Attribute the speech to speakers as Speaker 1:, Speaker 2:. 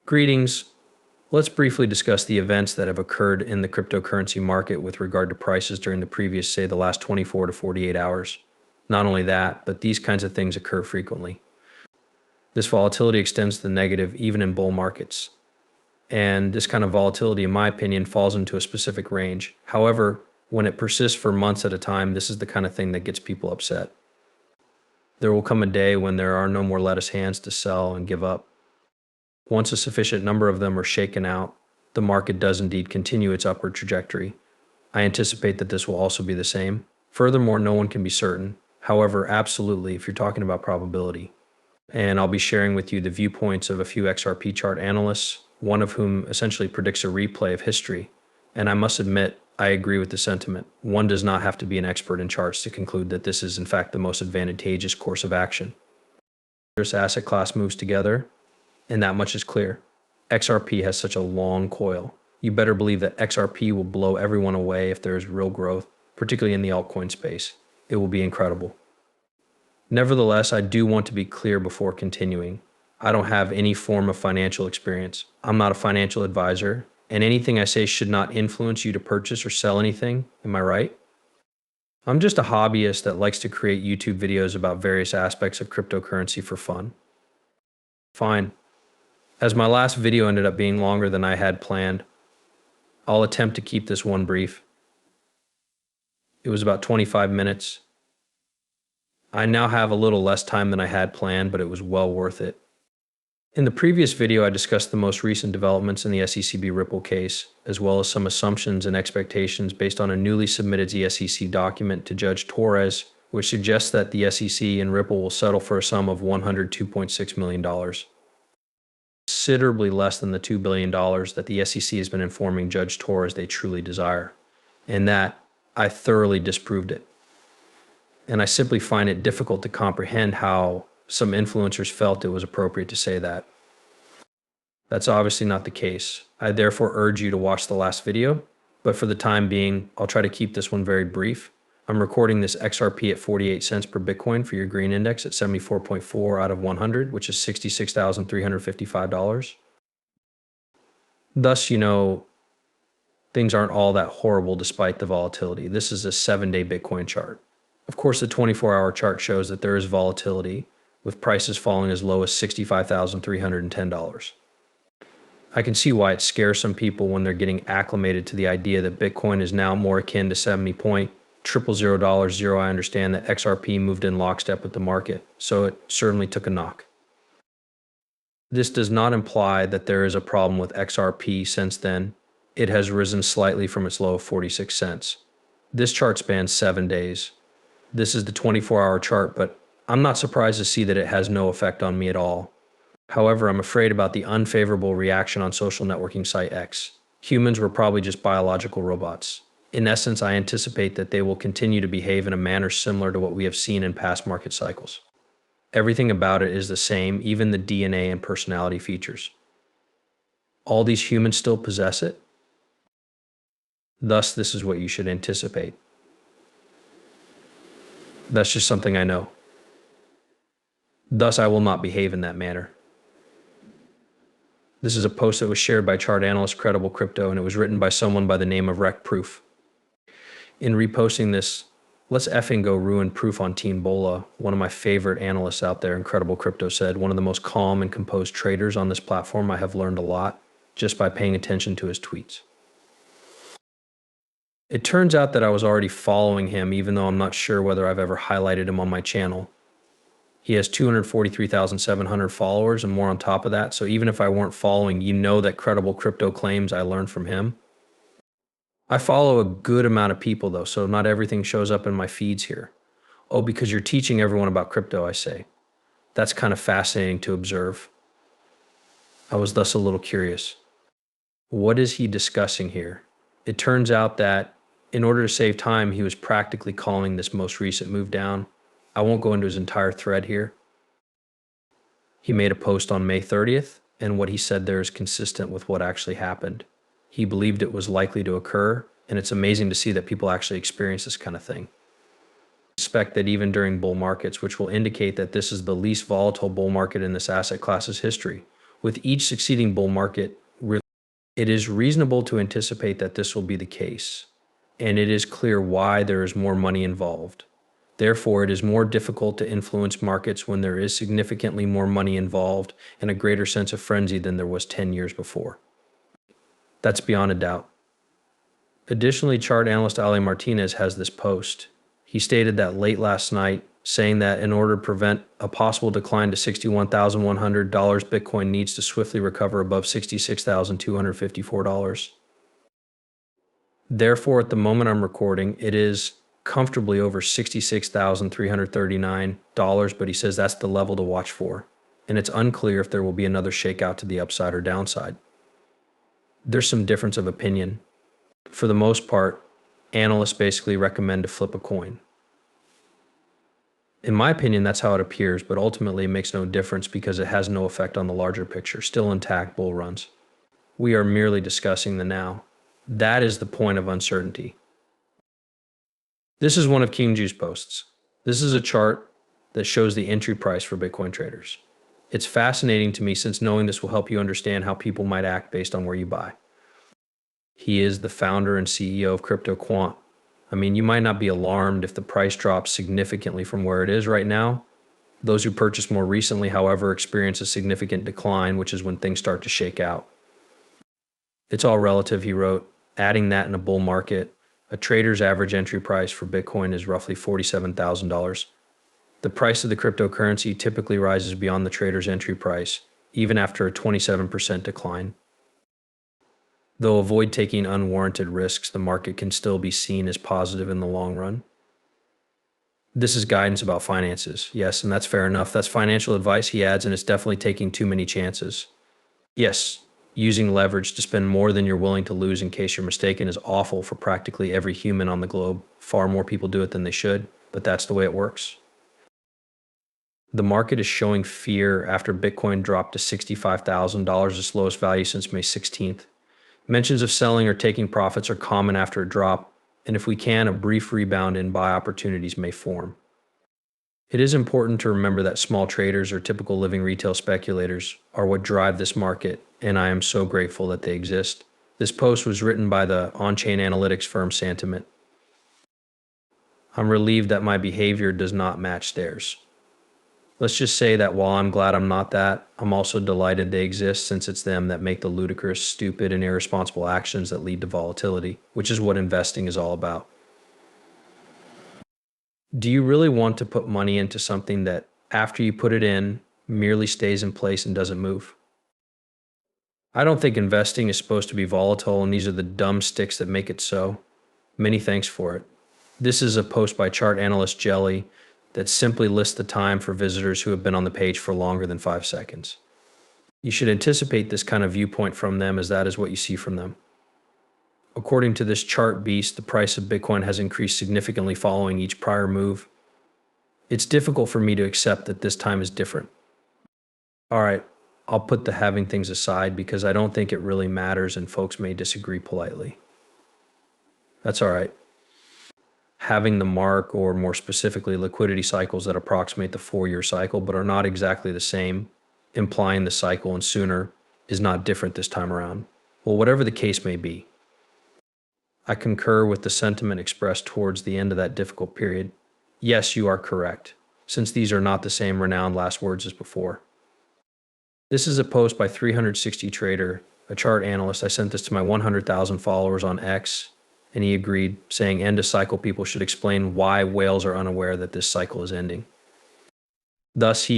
Speaker 1: Greetings. Let's briefly discuss the events that have occurred in the cryptocurrency market with regard to prices during the previous, say, the last 24 to 48 hours. Not only that, but these kinds of things occur frequently. This volatility extends to the negative even in bull markets. And this kind of volatility, in my opinion, falls into a specific range. However, when it persists for months at a time, this is the kind of thing that gets people upset. There will come a day when there are no more lettuce hands to sell and give up. Once a sufficient number of them are shaken out, the market does indeed continue its upward trajectory. I anticipate that this will also be the same. Furthermore, no one can be certain. However, absolutely, if you're talking about probability. And I'll be sharing with you the viewpoints of a few XRP chart analysts, one of whom essentially predicts a replay of history. And I must admit, I agree with the sentiment. One does not have to be an expert in charts to conclude that this is in fact the most advantageous course of action. This asset class moves together, and that much is clear. XRP has such a long coil. You better believe that XRP will blow everyone away if there is real growth, particularly in the altcoin space. It will be incredible. Nevertheless, I do want to be clear before continuing. I don't have any form of financial experience. I'm not a financial advisor, and anything I say should not influence you to purchase or sell anything. Am I right? I'm just a hobbyist that likes to create YouTube videos about various aspects of cryptocurrency for fun. Fine. As my last video ended up being longer than I had planned, I'll attempt to keep this one brief. It was about 25 minutes. I now have a little less time than I had planned, but it was well worth it. In the previous video, I discussed the most recent developments in the SECB Ripple case, as well as some assumptions and expectations based on a newly submitted SEC document to Judge Torres, which suggests that the SEC and Ripple will settle for a sum of $102.6 million. Considerably less than the $2 billion that the SEC has been informing Judge Torres they truly desire. And that, I thoroughly disproved it. And I simply find it difficult to comprehend how some influencers felt it was appropriate to say that. That's obviously not the case. I therefore urge you to watch the last video, but for the time being, I'll try to keep this one very brief. I'm recording this XRP at 48 cents per Bitcoin for your green index at 74.4 out of 100, which is $66,355. Thus, things aren't all that horrible despite the volatility. This is a 7-day Bitcoin chart. Of course, the 24-hour chart shows that there is volatility, with prices falling as low as $65,310. I can see why it scares some people when they're getting acclimated to the idea that Bitcoin is now more akin to 70.000 $0. I understand that XRP moved in lockstep with the market, so it certainly took a knock. This does not imply that there is a problem with XRP since then. It has risen slightly from its low of 46 cents. This chart spans 7 days. This is the 24-hour chart, but I'm not surprised to see that it has no effect on me at all. However, I'm afraid about the unfavorable reaction on social networking site X. Humans were probably just biological robots. In essence, I anticipate that they will continue to behave in a manner similar to what we have seen in past market cycles. Everything about it is the same, even the DNA and personality features. All these humans still possess it. Thus, this is what you should anticipate. That's just something I know. Thus, I will not behave in that manner. This is a post that was shared by chart analyst Credible Crypto, and it was written by someone by the name of Rec Proof. In reposting this, let's effing go ruin Proof on Team Bola, one of my favorite analysts out there. Incredible Crypto said, one of the most calm and composed traders on this platform. I have learned a lot just by paying attention to his tweets. It turns out that I was already following him, even though I'm not sure whether I've ever highlighted him on my channel. He has 243,700 followers and more on top of that. So even if I weren't following, that Credible Crypto claims I learned from him. I follow a good amount of people though, so not everything shows up in my feeds here. Oh, because you're teaching everyone about crypto, I say. That's kind of fascinating to observe. I was thus a little curious. What is he discussing here? It turns out that in order to save time, he was practically calling this most recent move down. I won't go into his entire thread here. He made a post on May 30th, and what he said there is consistent with what actually happened. He believed it was likely to occur, and it's amazing to see that people actually experience this kind of thing. I expect that even during bull markets, which will indicate that this is the least volatile bull market in this asset class's history, With each succeeding bull market, it is reasonable to anticipate that this will be the case, and it is clear why there is more money involved. Therefore, it is more difficult to influence markets when there is significantly more money involved and a greater sense of frenzy than there was 10 years before. That's beyond a doubt. Additionally, chart analyst Ali Martinez has this post. He stated that late last night, saying that in order to prevent a possible decline to $61,100, Bitcoin needs to swiftly recover above $66,254. Therefore, at the moment I'm recording, it is comfortably over $66,339, but he says that's the level to watch for. And it's unclear if there will be another shakeout to the upside or downside. There's some difference of opinion. For the most part, analysts basically recommend to flip a coin. In my opinion, that's how it appears, but ultimately it makes no difference because it has no effect on the larger picture, still intact bull runs. We are merely discussing the now. That is the point of uncertainty. This is one of King Ju's posts. This is a chart that shows the entry price for Bitcoin traders. It's fascinating to me since knowing this will help you understand how people might act based on where you buy. He is the founder and CEO of Crypto Quant. I mean, you might not be alarmed if the price drops significantly from where it is right now. Those who purchased more recently, however, experience a significant decline, which is when things start to shake out. It's all relative, he wrote. Adding that in a bull market, a trader's average entry price for Bitcoin is roughly $47,000. The price of the cryptocurrency typically rises beyond the trader's entry price, even after a 27% decline. Though avoid taking unwarranted risks, the market can still be seen as positive in the long run. This is guidance about finances. Yes, and that's fair enough. That's financial advice, he adds, and it's definitely taking too many chances. Yes, using leverage to spend more than you're willing to lose in case you're mistaken is awful for practically every human on the globe. Far more people do it than they should, but that's the way it works. The market is showing fear after Bitcoin dropped to $65,000, its lowest value since May 16th. Mentions of selling or taking profits are common after a drop, and if we can, a brief rebound in buy opportunities may form. It is important to remember that small traders or typical living retail speculators are what drive this market, and I am so grateful that they exist. This post was written by the on-chain analytics firm Santiment. I'm relieved that my behavior does not match theirs. Let's just say that while I'm glad I'm not that, I'm also delighted they exist since it's them that make the ludicrous, stupid, and irresponsible actions that lead to volatility, which is what investing is all about. Do you really want to put money into something that, after you put it in, merely stays in place and doesn't move? I don't think investing is supposed to be volatile, and these are the dumb sticks that make it so. Many thanks for it. This is a post by chart analyst Jelly that simply lists the time for visitors who have been on the page for longer than 5 seconds. You should anticipate this kind of viewpoint from them, as that is what you see from them. According to this chart beast, the price of Bitcoin has increased significantly following each prior move. It's difficult for me to accept that this time is different. All right, I'll put the having things aside because I don't think it really matters and folks may disagree politely. That's all right. Having the mark, or more specifically liquidity cycles that approximate the 4-year cycle but are not exactly the same, implying the cycle and sooner, is not different this time around. Well, whatever the case may be, I concur with the sentiment expressed towards the end of that difficult period. Yes, you are correct, since these are not the same renowned last words as before. This is a post by 360 Trader, a chart analyst. I sent this to my 100,000 followers on X, and he agreed, saying end of cycle people should explain why whales are unaware that this cycle is ending. Thus, he